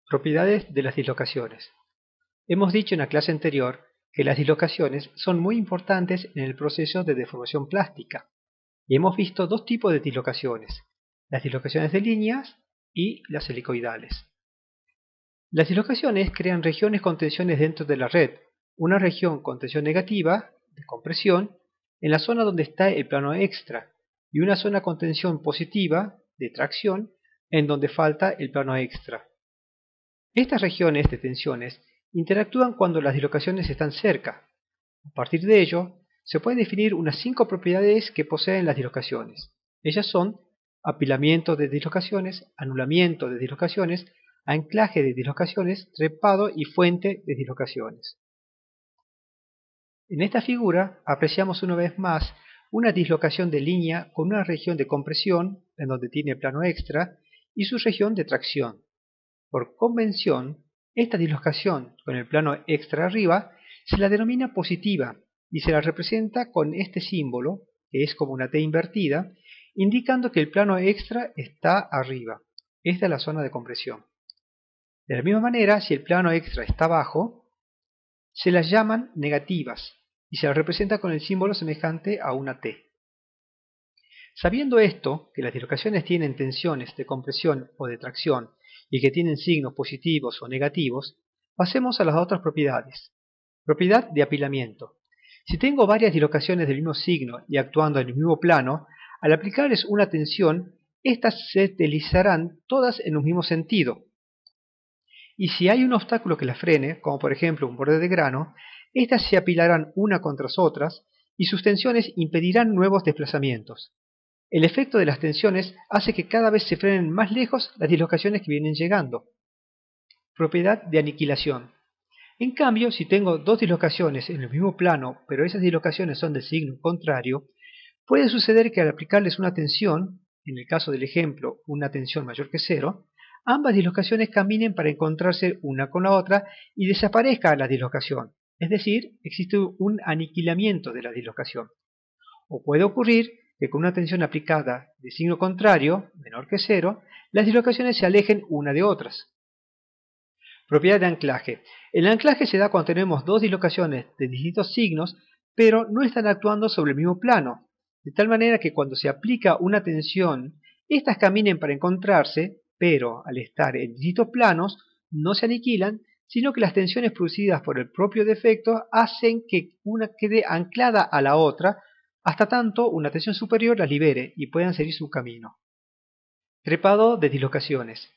Propiedades de las dislocaciones. Hemos dicho en la clase anterior que las dislocaciones son muy importantes en el proceso de deformación plástica. Y hemos visto dos tipos de dislocaciones: las dislocaciones de líneas y las helicoidales. Las dislocaciones crean regiones con tensiones dentro de la red, una región con tensión negativa, de compresión, en la zona donde está el plano extra, y una zona con tensión positiva, de tracción, en donde falta el plano extra. Estas regiones de tensiones interactúan cuando las dislocaciones están cerca. A partir de ello, se pueden definir unas 5 propiedades que poseen las dislocaciones. Ellas son apilamiento de dislocaciones, anulamiento de dislocaciones, anclaje de dislocaciones, trepado y fuente de dislocaciones. En esta figura apreciamos una vez más una dislocación de línea con una región de compresión, en donde tiene el plano extra, y su región de tracción. Por convención, esta dislocación con el plano extra arriba se la denomina positiva y se la representa con este símbolo, que es como una T invertida, indicando que el plano extra está arriba. Esta es la zona de compresión. De la misma manera, si el plano extra está abajo, se las llaman negativas y se las representa con el símbolo semejante a una T. Sabiendo esto, que las dislocaciones tienen tensiones de compresión o de tracción y que tienen signos positivos o negativos, pasemos a las otras propiedades. Propiedad de apilamiento. Si tengo varias dislocaciones del mismo signo y actuando en el mismo plano, al aplicarles una tensión, estas se deslizarán todas en un mismo sentido. Y si hay un obstáculo que las frene, como por ejemplo un borde de grano, estas se apilarán una contra otras y sus tensiones impedirán nuevos desplazamientos. El efecto de las tensiones hace que cada vez se frenen más lejos las dislocaciones que vienen llegando. Propiedad de aniquilación. En cambio, si tengo dos dislocaciones en el mismo plano, pero esas dislocaciones son de signo contrario, puede suceder que al aplicarles una tensión, en el caso del ejemplo una tensión mayor que 0, ambas dislocaciones caminen para encontrarse una con la otra y desaparezca la dislocación, es decir, existe un aniquilamiento de la dislocación. O puede ocurrir que con una tensión aplicada de signo contrario, menor que 0, las dislocaciones se alejen una de otras. Propiedad de anclaje. El anclaje se da cuando tenemos dos dislocaciones de distintos signos, pero no están actuando sobre el mismo plano, de tal manera que cuando se aplica una tensión, estas caminen para encontrarse, pero al estar en distintos planos, no se aniquilan, sino que las tensiones producidas por el propio defecto hacen que una quede anclada a la otra, hasta tanto una tensión superior las libere y puedan seguir su camino. Trepado de dislocaciones.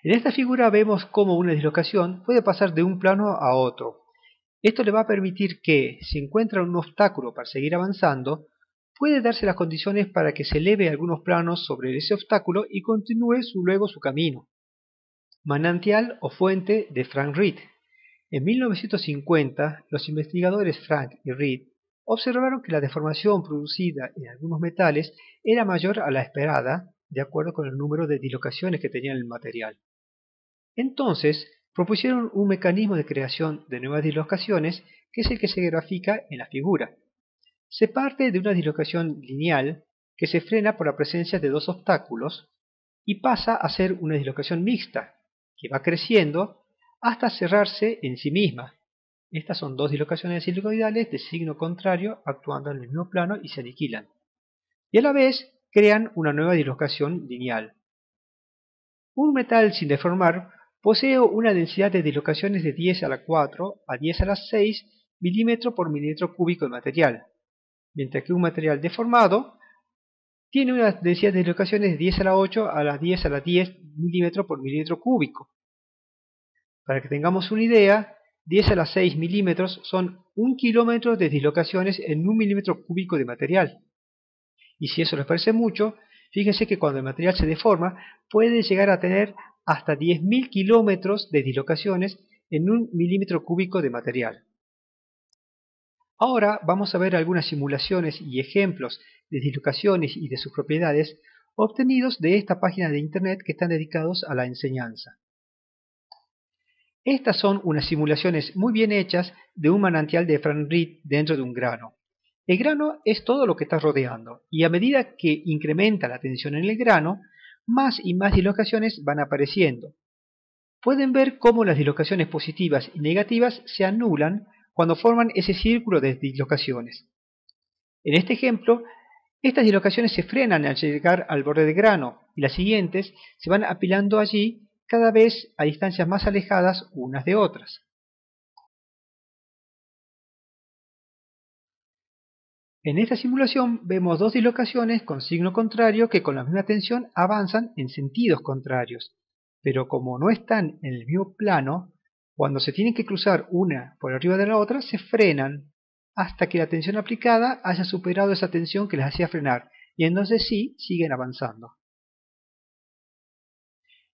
En esta figura vemos cómo una dislocación puede pasar de un plano a otro. Esto le va a permitir que, si encuentra un obstáculo para seguir avanzando, puede darse las condiciones para que se eleve algunos planos sobre ese obstáculo y continúe luego su camino. Manantial o fuente de Frank Read. En 1950, los investigadores Frank y Read observaron que la deformación producida en algunos metales era mayor a la esperada, de acuerdo con el número de dislocaciones que tenía el material. Entonces, propusieron un mecanismo de creación de nuevas dislocaciones, que es el que se grafica en la figura. Se parte de una dislocación lineal que se frena por la presencia de dos obstáculos y pasa a ser una dislocación mixta, que va creciendo hasta cerrarse en sí misma. Estas son dos dislocaciones helicoidales de signo contrario actuando en el mismo plano y se aniquilan. Y a la vez crean una nueva dislocación lineal. Un metal sin deformar posee una densidad de dislocaciones de 10 a la 4 a 10 a la 6 milímetros por milímetro cúbico de material, mientras que un material deformado tiene una densidad de dislocaciones de 10 a la 8 a las 10 a la 10 milímetros por milímetro cúbico. Para que tengamos una idea, 10 a la 6 milímetros son 1 kilómetro de dislocaciones en 1 milímetro cúbico de material. Y si eso les parece mucho, fíjense que cuando el material se deforma, puede llegar a tener hasta 10.000 kilómetros de dislocaciones en 1 milímetro cúbico de material. Ahora vamos a ver algunas simulaciones y ejemplos de dislocaciones y de sus propiedades obtenidos de esta página de internet que están dedicados a la enseñanza. Estas son unas simulaciones muy bien hechas de un manantial de Frank Read dentro de un grano. El grano es todo lo que está rodeando, y a medida que incrementa la tensión en el grano, más y más dislocaciones van apareciendo. pueden ver cómo las dislocaciones positivas y negativas se anulan cuando forman ese círculo de dislocaciones. En este ejemplo, estas dislocaciones se frenan al llegar al borde del grano y las siguientes se van apilando allí cada vez a distancias más alejadas unas de otras. En esta simulación vemos dos dislocaciones con signo contrario que con la misma tensión avanzan en sentidos contrarios, pero como no están en el mismo plano, cuando se tienen que cruzar una por arriba de la otra, se frenan hasta que la tensión aplicada haya superado esa tensión que les hacía frenar, y entonces sí, siguen avanzando.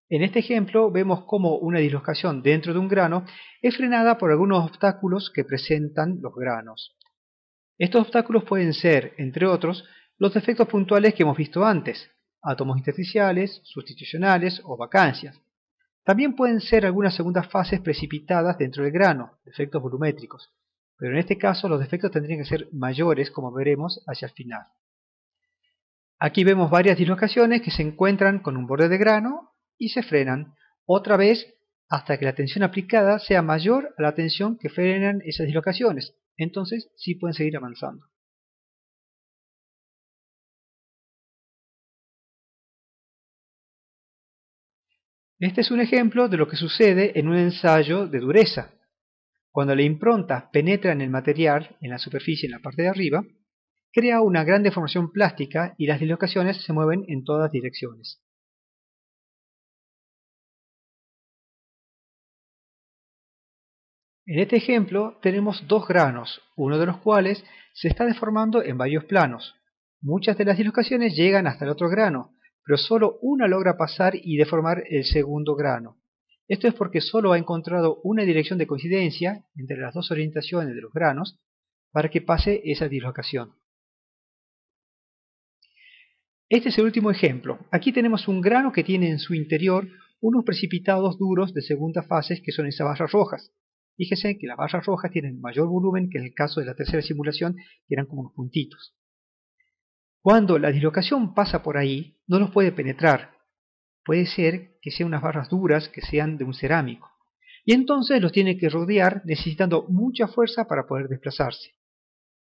En este ejemplo vemos cómo una dislocación dentro de un grano es frenada por algunos obstáculos que presentan los granos. Estos obstáculos pueden ser, entre otros, los defectos puntuales que hemos visto antes, átomos intersticiales, sustitucionales o vacancias. También pueden ser algunas segundas fases precipitadas dentro del grano, defectos volumétricos, pero en este caso los defectos tendrían que ser mayores, como veremos hacia el final. Aquí vemos varias dislocaciones que se encuentran con un borde de grano y se frenan, otra vez hasta que la tensión aplicada sea mayor a la tensión que frenan esas dislocaciones. Entonces sí pueden seguir avanzando. Este es un ejemplo de lo que sucede en un ensayo de dureza. Cuando la impronta penetra en el material, en la superficie, en la parte de arriba, crea una gran deformación plástica y las dislocaciones se mueven en todas direcciones. En este ejemplo tenemos dos granos, uno de los cuales se está deformando en varios planos. Muchas de las dislocaciones llegan hasta el otro grano, pero solo una logra pasar y deformar el segundo grano. Esto es porque solo ha encontrado una dirección de coincidencia entre las dos orientaciones de los granos para que pase esa dislocación. Este es el último ejemplo. Aquí tenemos un grano que tiene en su interior unos precipitados duros de segunda fase que son esas barras rojas. Fíjese que las barras rojas tienen mayor volumen que en el caso de la tercera simulación, que eran como unos puntitos. Cuando la dislocación pasa por ahí, no los puede penetrar. Puede ser que sean unas barras duras que sean de un cerámico. Y entonces los tiene que rodear necesitando mucha fuerza para poder desplazarse.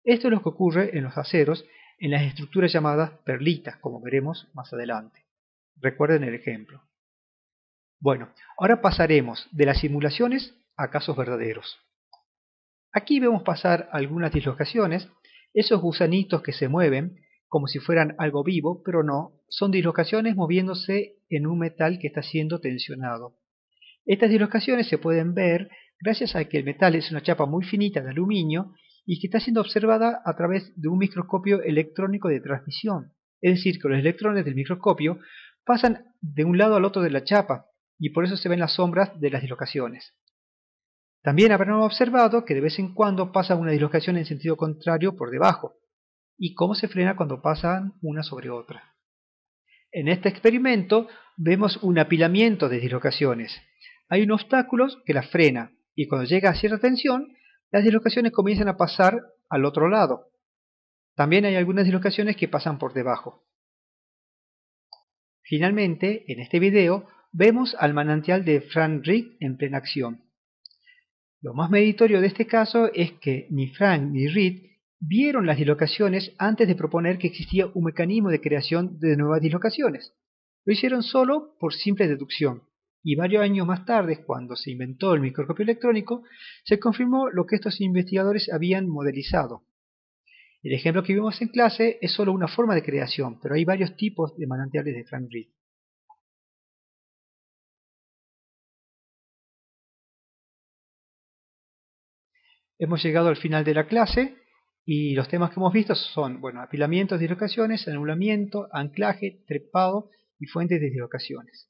Esto es lo que ocurre en los aceros en las estructuras llamadas perlitas, como veremos más adelante. Recuerden el ejemplo. Bueno, ahora pasaremos de las simulaciones a casos verdaderos. Aquí vemos pasar algunas dislocaciones, esos gusanitos que se mueven como si fueran algo vivo, pero no, son dislocaciones moviéndose en un metal que está siendo tensionado. Estas dislocaciones se pueden ver gracias a que el metal es una chapa muy finita de aluminio y que está siendo observada a través de un microscopio electrónico de transmisión. Es decir, que los electrones del microscopio pasan de un lado al otro de la chapa y por eso se ven las sombras de las dislocaciones. También habrán observado que de vez en cuando pasa una dislocación en sentido contrario por debajo y cómo se frena cuando pasan una sobre otra. En este experimento vemos un apilamiento de dislocaciones. Hay un obstáculo que las frena y cuando llega a cierta tensión, las dislocaciones comienzan a pasar al otro lado. También hay algunas dislocaciones que pasan por debajo. Finalmente, en este video, vemos al manantial de Frank Read en plena acción. Lo más meritorio de este caso es que ni Frank ni Read vieron las dislocaciones antes de proponer que existía un mecanismo de creación de nuevas dislocaciones. Lo hicieron solo por simple deducción, y varios años más tarde, cuando se inventó el microscopio electrónico, se confirmó lo que estos investigadores habían modelizado. El ejemplo que vimos en clase es solo una forma de creación, pero hay varios tipos de manantiales de Frank Read. Hemos llegado al final de la clase y los temas que hemos visto son, bueno, apilamientos, dislocaciones, anulamiento, anclaje, trepado y fuentes de dislocaciones.